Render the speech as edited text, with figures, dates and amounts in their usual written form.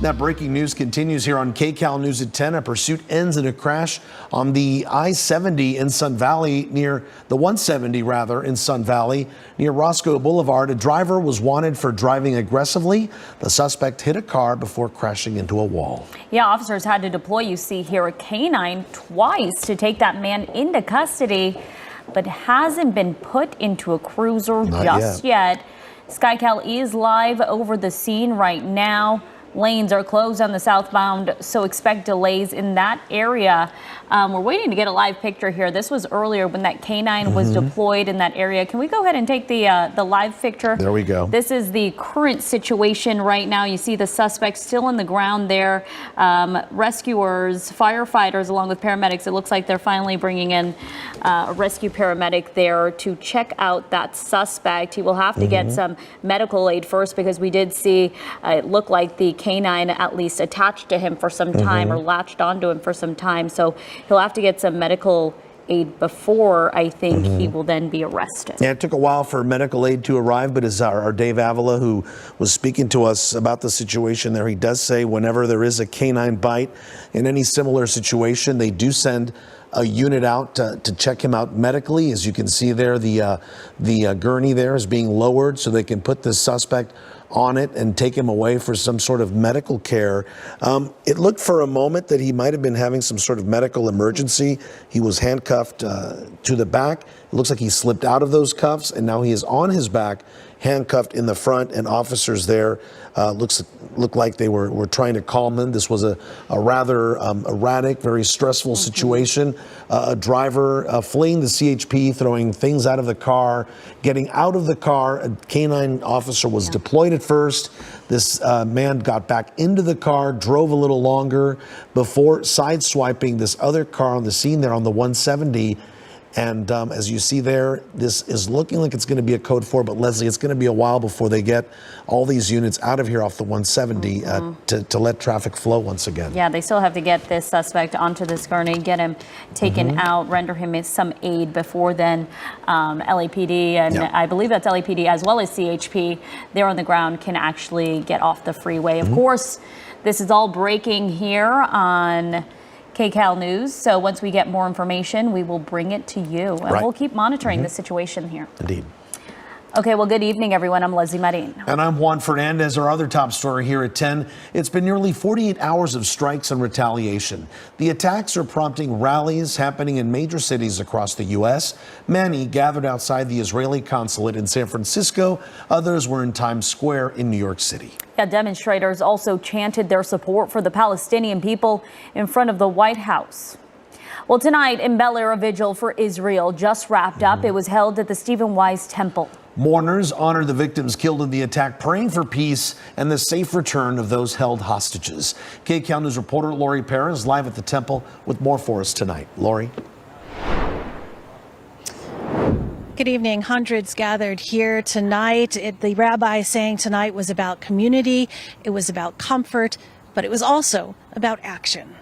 That breaking news continues here on KCAL News at 10. A pursuit ends in a crash on the I-70 in Sun Valley, near the 170 rather, in Sun Valley, near Roscoe Boulevard. A driver was wanted for driving aggressively. The suspect hit a car before crashing into a wall. Yeah, officers had to deploy, you see here, a canine twice to take that man into custody, but hasn't been put into a cruiser just yet. KCAL is live over the scene right now. Lanes are closed on the southbound, so expect delays in that area. We're waiting to get a live picture here. This was earlier when that canine was deployed in that area. Can we go ahead and take the live picture? There we go. This is the current situation right now. You see the suspect still on the ground there. Rescuers, firefighters, along with paramedics. It looks like they're finally bringing in a rescue paramedic there to check out that suspect. He will have to get some medical aid first, because we did see it looked like the canine at least attached to him for some time or latched onto him for some time. So he'll have to get some medical aid before, I think, he will then be arrested. Yeah, it took a while for medical aid to arrive, but as our Dave Avila, who was speaking to us about the situation there, he does say whenever there is a canine bite in any similar situation, they do send a unit out to check him out medically. As you can see there, the gurney there is being lowered so they can put the suspect on it and take him away for some sort of medical care. It looked for a moment that he might have been having some sort of medical emergency. He was handcuffed to the back. It looks like he slipped out of those cuffs, and now he is on his back, handcuffed in the front, and officers there look like they were trying to calm him. This was a rather erratic, very stressful situation. A driver fleeing the CHP, throwing things out of the car, getting out of the car. A canine officer was deployed at first. This man got back into the car, drove a little longer before sideswiping this other car on the scene there on the 170. And as you see there, this is looking like it's going to be a code 4, but Leslie, it's going to be a while before they get all these units out of here off the 170 to let traffic flow once again. Yeah, they still have to get this suspect onto this gurney, get him taken out, render him some aid before then. LAPD, and I believe that's LAPD as well as CHP, there on the ground, can actually get off the freeway. Of course, this is all breaking here on KCAL News. So once we get more information, we will bring it to you. And we'll keep monitoring the situation here. Indeed. Okay, well, good evening, everyone. I'm Leslie Marin. And I'm Juan Fernandez. Our other top story here at 10. It's been nearly 48 hours of strikes and retaliation. The attacks are prompting rallies happening in major cities across the U.S. Many gathered outside the Israeli consulate in San Francisco. Others were in Times Square in New York City. Yeah, demonstrators also chanted their support for the Palestinian people in front of the White House. Well, tonight in Bel Air, a vigil for Israel just wrapped up. It was held at the Stephen Wise Temple. Mourners honor the victims killed in the attack, praying for peace and the safe return of those held hostages. KCAL News reporter Lori Perez live at the temple with more for us tonight. Lori. Good evening. Hundreds gathered here tonight. The rabbi saying tonight was about community, it was about comfort, but it was also about action.